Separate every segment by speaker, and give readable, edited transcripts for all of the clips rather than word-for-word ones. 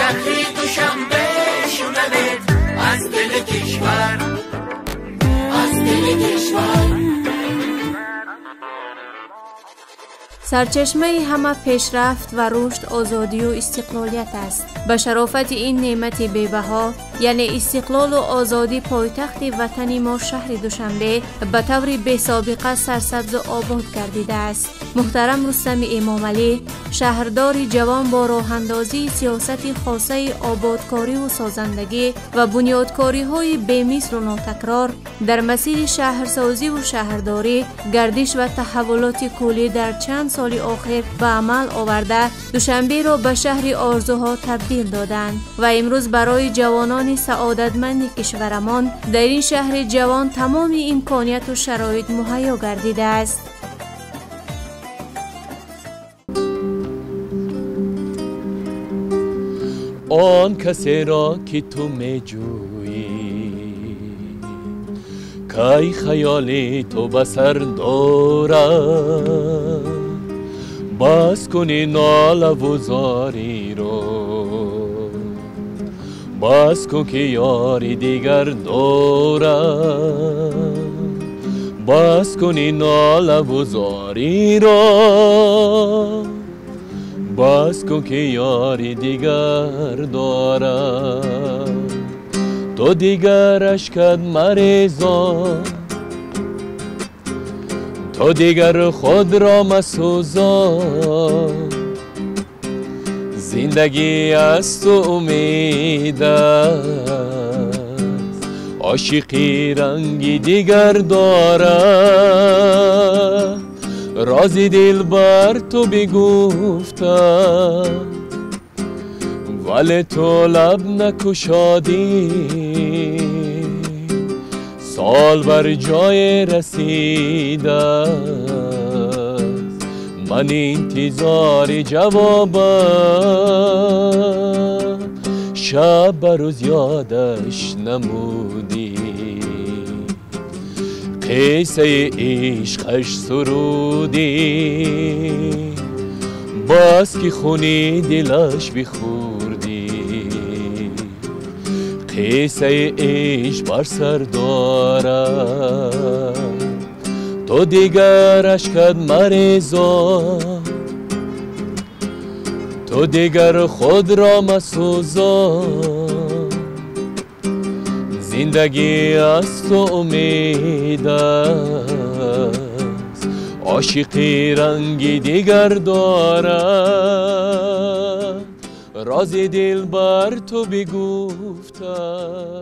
Speaker 1: شهری دوشنبه شونمت از دل کشور، از دل کشور.
Speaker 2: سرچشمه همه پیشرفت و رشد آزادی و استقلالیت است. به شرافت این نعمت بی‌بها یعنی استقلال و آزادی پایتخت وطن ما شهر دوشنبه به طور بی سابقه سرسبز و آباد گردیده است. محترم رستم امامعلی شهردار جوان با راه‌اندازی سیاست خاصه آبادکاری و سازندگی و بنیادکاری های بی‌مثل و ناتکرار در مسیر شهرسازی و شهرداری گردش و تحولات کلی در چند سال آخر به عمل آورده دوشنبه را به شهر آرزوها تبدیل دادند و امروز برای جوانان سعادتمند کشورمان در این شهر جوان تمام امکانات و شرایط مهیا گردیده است.
Speaker 3: آن کسی را که تو می جویی کی خیالی تو بسر دارد، بس کنی ناله و زاری رو، بس کن که یاری دیگر دارد، بس کنی ناله و زاری رو، بس کن که یاری دیگر دارد. تو دیگر اشکت مریزان، تو دیگر خود را مسوزان، زندگی از تو امید است، عاشقی رنگی دیگر دارد. رازی دل بر تو بگفتم ولی تو لب نکشادی، سال بر جای رسیده من انتظار جوابم، شب بر روز یادش نمودی، قصه عشقش سرودی، باز که خونی دلش بخوردی، قصه عشق بر سر دارد. تو دیگر اشکت مریزان، تو دیگر خود را مسوزان، زندگی از تو امید است، عاشقی رنگی دیگر دارد. رازی دل بر تو بگفتم.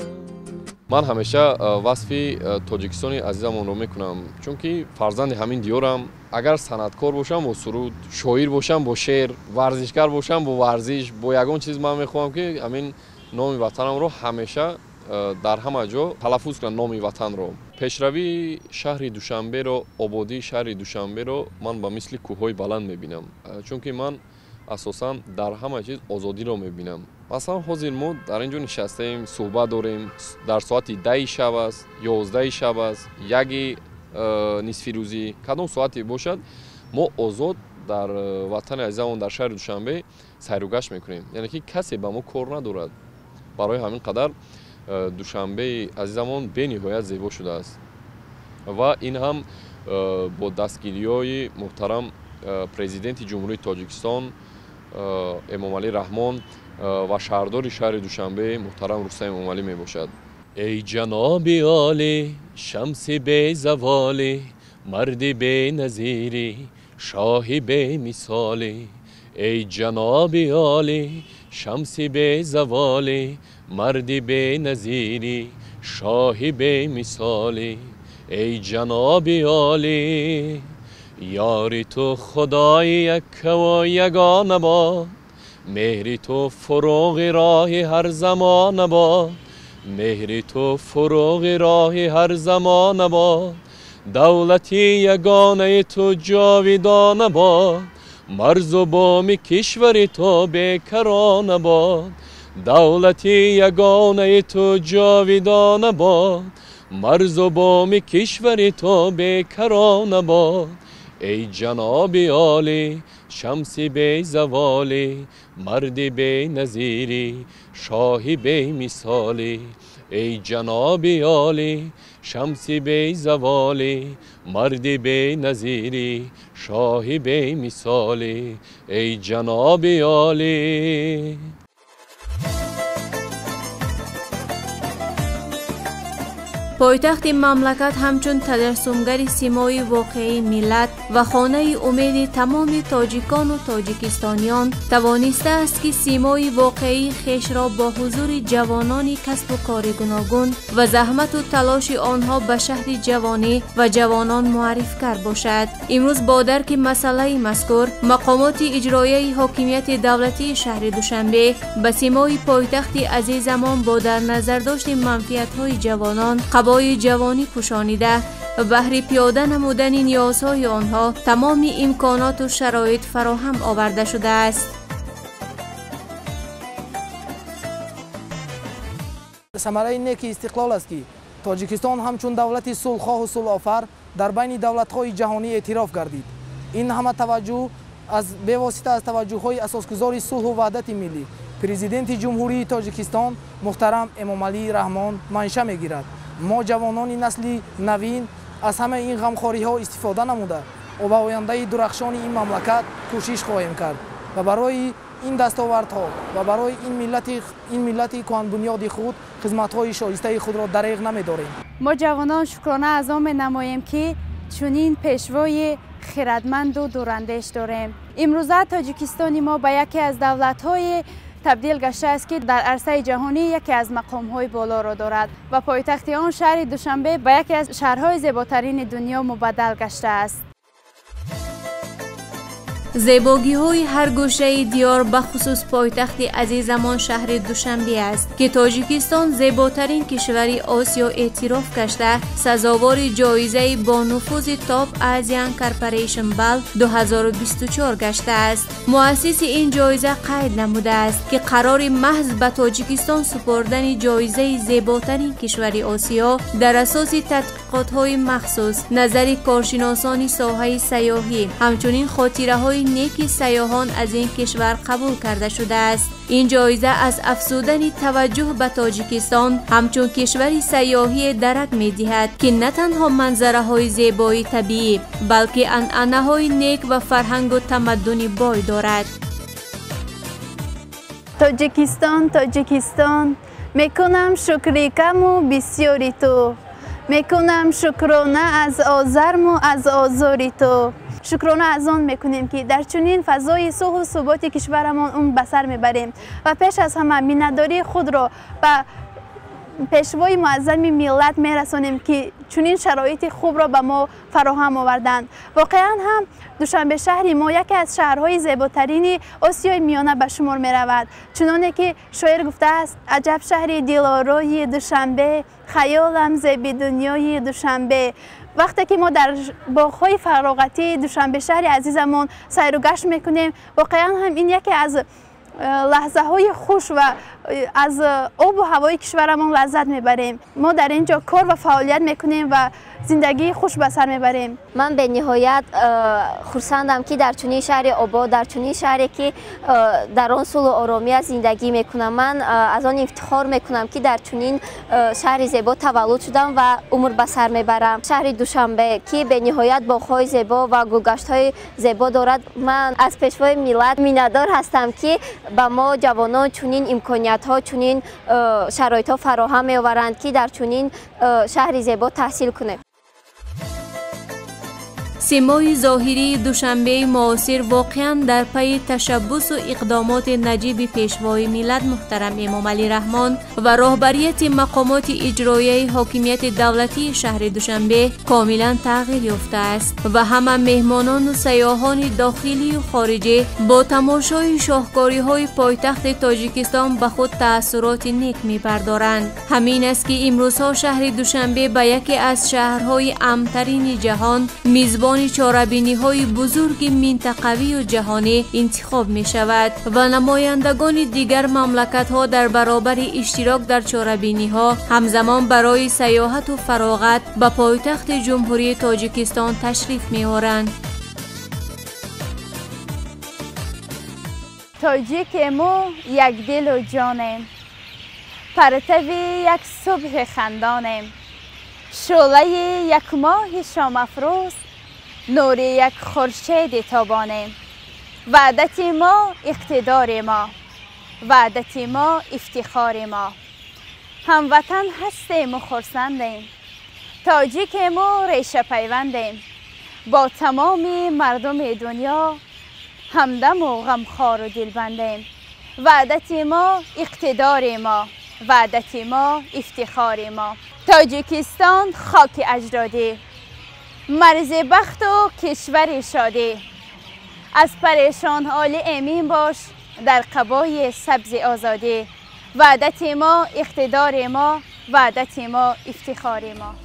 Speaker 3: من همیشه وصفی تاجیکستانی عزیزم رو میکنم، چون که فرزند همین دیارم. اگر صنعتکار باشم با سرود، شاعر باشم با شعر، ورزشگر باشم با ورزش، با یگان چیز من میخوام که همین نام وطنم رو همیشه در همه جا تلفظ کنم، نام وطن رو. پیشروی شهر دوشنبه رو، آبادی شهر دوشنبه رو من با مثل کوههای بلند میبینم، چون که من اساساً در همه چیز آزادی رو میبینم. مثلا حاضر ما در اینجا نشستیم، صحبت داریم، در ساعت 10 شب است، 11 شب است، 1 نصف روزی، کدام ساعتی باشد ما آزاد در وطن عزیزمون در شهر دوشنبه سیر و گشت میکنیم، یعنی که کسی به ما کار ندارد. برای همین قدر دوشنبه عزیزمون به نهایت زیبا شده است و این هم با دستگیری‌های محترم پرزیدنت جمهوری تاجیکستان امامعلی رحمان و شهردار شهر دوشنبه محترم رستم امامعلی می باشد. ای جناب عالی، شمس بی زوالی، مرد بی نظیری، شاه بی مثالی. ای جناب عالی، شمس بی زوالی، مرد بی نظیری، شاه بی مثالی. ای جناب عالی، یاری تو خدای یک و یگانه باد، مهری تو فروغ راه هر زمان باد، مهری تو فروغ راه هر زمان باد. دولتی یگانه تو جاویدان باد، مرز و بام کشور تو بیکران باد. دولتی یگانه تو جاویدان باد، مرز و بام کشور تو بیکران باد. ای جناب عالی شمس بی زوالی مرد بی نظیری شاه بی مثالی ای جناب عالی شمس بی زوالی مرد بی نظیری شاه بی مثالی ای جناب عالی.
Speaker 2: پایتخت مملکت همچون تجسمگر سیمای واقعی ملت و خانه امید تمام تاجیکان و تاجیکستانیان توانسته است که سیمای واقعی خیش را با حضور جوانان کسب و کار گوناگون و زحمت و تلاش آنها به شهر جوانی و جوانان معرف کرد باشد. امروز با درک مسئله مذکور مقامات اجرایی حاکمیت دولتی شهر دوشنبه به سیمای پایتخت عزیزمان با در نظر داشت منفعت‌های جوانان قبای جوانی پوشانیده و بهر پیاده نمودن نیازهای آنها تمام امکانات و شرایط فراهم آورده شده است.
Speaker 4: ثمره نیک استقلال است که تاجیکستان همچون دولت صلح‌خواه و صلح‌آفر در بین دولت‌های جهانی اعتراف گردید. این همه توجه از بواسطه از توجه‌های اساسگذار صلح و وحدت ملی پرزیدنت جمهوری تاجیکستان محترم امامعلی رحمان منشأ می‌گیرد. ما جوانان نسل نوین از همه این غمخوری‌ها استفاده نموده و به آینده درخشان این مملکت کوشش خواهیم کرد و برای این دستاوردها و برای این ملت کهن‌بنیاد خود خدمت‌های شایسته خود را دریغ نمی‌داریم.
Speaker 5: ما جوانان شکرانه از آن نماییم که چنین پیشوای خردمند و دوراندیش داریم. امروزه تاجیکستان ما به یکی از دولت‌های تبدیل گشته است که در عرصه جهانی یکی از مقام‌های بالا را دارد و پایتخت آن شهر دوشنبه به یکی از شهرهای زیباترین دنیا مبدل گشته است.
Speaker 2: زیباگی های هر گوشه دیار بخصوص پایتخت عزیزمان شهر دوشنبه است که تاجیکستان زیباترین کشور آسیا اعتراف گشته سزاوار جایزه با نفوذ تاپ آسیان کارپوریشن بال 2024 گشته است. مؤسس این جایزه قید نموده است که قرار محض به تاجیکستان سپردن جایزه زیباترین کشور آسیا در اساس تحقیقات های مخصوص نظر کارشناسان ساحه سیاحی همچنین خاطره های نیکی سیاحان از این کشور قبول کرده شده است. این جایزه از افزودن توجه به تاجیکستان همچون کشوری سیاحی درک می دهد که نه تنها منظره های زیبایی طبیعی بلکه عنعنه های نیک و فرهنگ و تمدنی بای دارد.
Speaker 6: تاجیکستان میکنم شکری کم و بسیاری تو، میکنم شکرانه از آزرم و از آزاری تو. شکرانه از آن میکنیم که در چنین فضای صلح و ثبات کشورمان اون به سر میبریم و پیش از همه مینتداری خود را به پیشوای معظم ملت میرسانیم که چنین شرایط خوب را به ما فراهم آوردند. واقعا هم دوشنبه شهر ما یکی از شهرهای زیباترین آسیای میانه به شمار می رود. چنانه که شاعر گفته است عجب شهر دلارای دوشنبه، خیالم زیبی دنیای دوشنبه. وقتی که ما در باغ‌های فراغتی دوشنبه شهر عزیزمون سیر و گشت میکنیم واقعا هم این یکی از لحظه های خوش و از آب و هوای کشورمون لذت میبریم. ما در اینجا کار و فعالیت میکنیم و زندگی خوش به سر میبریم.
Speaker 7: من به نهایت خرسندم که در چنین شهر آباد، در چنین شهری که در آن صلح و آرامی زندگی میکنم. من از آن افتخار میکنم که در چنین شهر زیبا تولد شدم و عمر به سر میبرم. شهر دوشنبه که به نهایت باغ‌های زیبا و گلگشت‌های زیبا دارد. من از پیشوای ملت میnnadar هستم که به ما جوانان چنین امکانیت‌ها، چنین شرایط‌ها فراهم می‌آورند که در چنین شهر زیبا تحصیل کنیم.
Speaker 2: سیمای ظاهری دوشنبه معاصر واقعا در پی تشبث و اقدامات نجیب پیشوای ملت محترم امامعلی رحمان و راهبریت مقامات اجرایی حاکمیت دولتی شهر دوشنبه کاملا تغییر یافته است و همه مهمانان و سیاحان داخلی و خارجی با تماشای شاهکاری های پایتخت تاجیکستان به خود تأثیرات نیک می‌بردارند. همین است که امروزها شهر دوشنبه به یکی از شهرهای امن‌ترین جهان میزبان چاره‌بینی‌های بزرگ منطقوی و جهانی انتخاب می شود و نمایندگان دیگر مملکت‌ها در برابر اشتراک در چاره‌بینی‌ها همزمان برای سیاحت و فراغت به پایتخت جمهوری تاجیکستان تشریف می آورند.
Speaker 5: تاجیک مو یک دل و جانیم، پرتوی یک صبح خندانیم، شعله یک ماه شام افروز، نور یک خورشید تابانیم. وحدت ما اقتدار ما، وحدت ما افتخار ما. هموطن هستیم و خرسندیم، تاجیک ما ریشه پیوندیم. با تمام مردم دنیا همدم و غمخوار و دلبندیم. وحدت ما اقتدار ما، وحدت ما افتخار ما. تاجیکستان خاک اجدادی، مرز بخت و کشور شادی. از پریشان حال امین باش در قبای سبز آزادی. وحدت ما اقتدار ما، وحدت ما افتخار ما.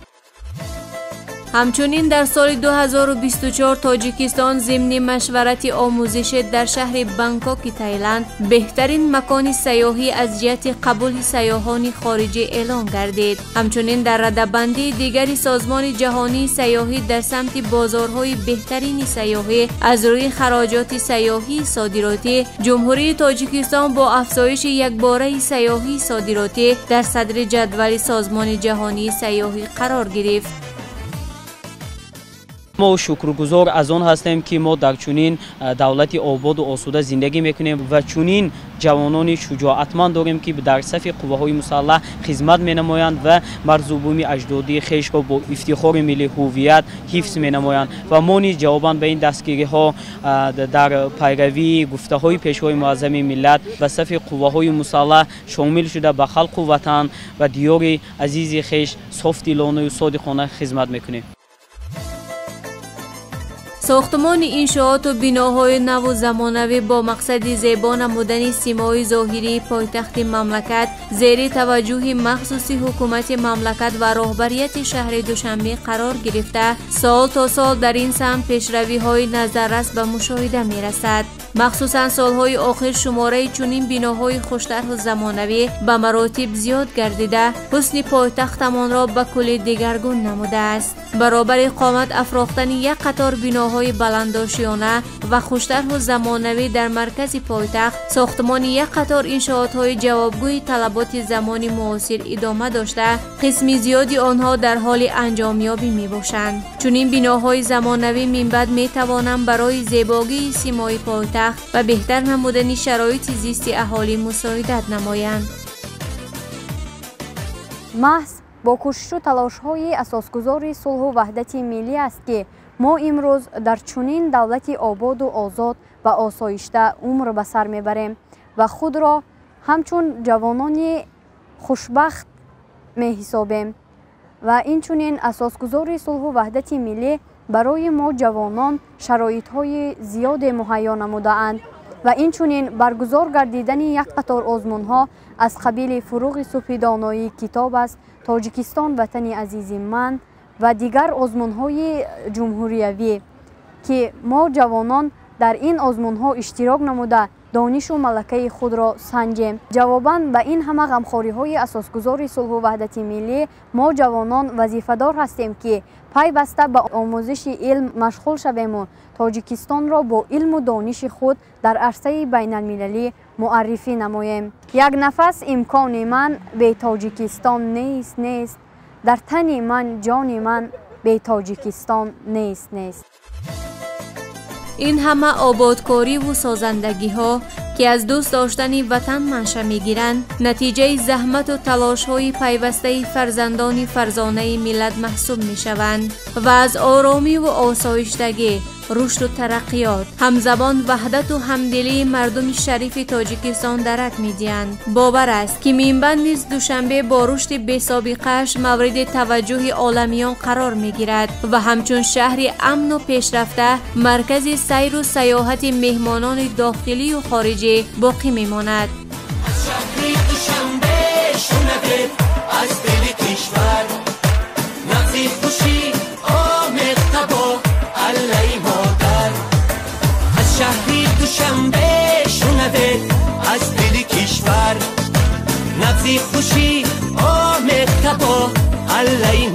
Speaker 2: همچنین در سال 2024 تاجیکستان ضمن مشورت آموزش در شهر بانکوک تایلند بهترین مکان سیاحی از جهت قبول سیاحان خارجی اعلام گردید. همچنین در رده‌بندی دیگری سازمان جهانی سیاحی در سمت بازارهای بهترین سیاحی از روی خراجات سیاحی صادراتی، جمهوری تاجیکستان با افزایش یکباره سیاحی صادراتی در صدر جدول سازمان جهانی سیاحی قرار گرفت.
Speaker 8: ما شکرگزار از آن هستیم که ما در چنین دولت آباد و آسوده زندگی میکنیم و چنین جوانان شجاعتمند داریم که در صف قوه‌های مسلح خدمت می‌نمایند و مرزبومی اجدادی خویش را با افتخار ملی هویت حفظ می‌نمایند و ما نیز جواباً به این دستگیری‌ها در پیروی گفته‌های پیشوای معظم ملت و صف قوه‌های مسلح شامل شده به خلق و وطن و دیار عزیز خویش صافدلانه و صادقانه خدمت می‌کنیم.
Speaker 2: ساختمان انشاءات و بناهای نو و زمانوی با مقصد زیبا نمودن سیمای ظاهری پایتخت مملکت زیر توجه مخصوص حکومت مملکت و رهبریت شهر دوشنبه قرار گرفته، سال تا سال در این سمت پیشروی‌های نظررس به مشاهده می‌رسد. مخصوصاً سالهای آخر شماره چنین بناهای خوش‌طرح و زمانوی به مراتب زیاد گردیده، حسن پایتختمان را به کلی دگرگون نموده است. برابر قامت افراختن یک قطار بناهای بلندآشیانه و خوش‌طرح و زمانوی در مرکز پایتخت، ساختمان یک قطار انشاءات‌های جوابگوی طلبات زمان معاصر ادامه داشته، قسمی زیادی آنها در حال انجامیابی می‌باشند. چنین بناهای زمانوی من بعد می‌توانند برای زیبایی سیمای پایتخت و بهتر نمودن شرایط زیست اهالی مساعدت نمایند.
Speaker 9: محض با کوشش و تلاش‌های اساسگذار صلح و وحدت ملی است که ما امروز در چنین دولتی آباد و آزاد و آسایشته عمر به سر میبریم و خود را همچون جوانان خوشبخت می حسابیم و این چنین اساسگذار صلح و وحدت ملی برای ما جوانان شرایط‌های زیاد مهیا نموده‌اند و این چنین برگزار گردیدن یک قطار آزمون‌ها از قبیل فروغ صبح دانایی کتاب است، تاجیکستان وطن عزیز من و دیگر آزمون‌های جمهوریوی که ما جوانان در این آزمون‌ها اشتراک نموده دانش و ملکه خود را سنجیم. جواباً به این همه غمخوری‌های اساسگذار صلح و وحدت ملی ما جوانان وظیفه‌دار هستیم که پیوسته به آموزش علم مشغول شویم و تاجیکستان را با علم و دانش خود در عرصه بین المللی معرفی نماییم. یک نفس امکان من به تاجیکستان نیست، در تن من جان من به تاجیکستان نیست.
Speaker 2: این همه آبادکاری و سازندگی ها که از دوست داشتن وطن منشأ میگیرند، نتیجه زحمت و تلاش های پیوسته فرزندان فرزانه ملت محسوب می شوند و از آرامی و آسایشتگی، رشد و ترقیات، همزبان وحدت و همدلی مردم شریف تاجیکستان درک می‌دهند. باور است که منبع نیز دوشنبه با رشد بی‌سابقه‌اش مورد توجه عالمیان قرار می‌گیرد و همچون شهر امن و پیشرفته مرکز سیر و سیاحت مهمانان داخلی و خارجی باقی می‌ماند.
Speaker 1: از شهر دوشنبه شنوه از دل کشور نبض خوشی آمد علی مادر. از شهری دوشنبه شنوه از دل کشور نبض خوشی آمد علی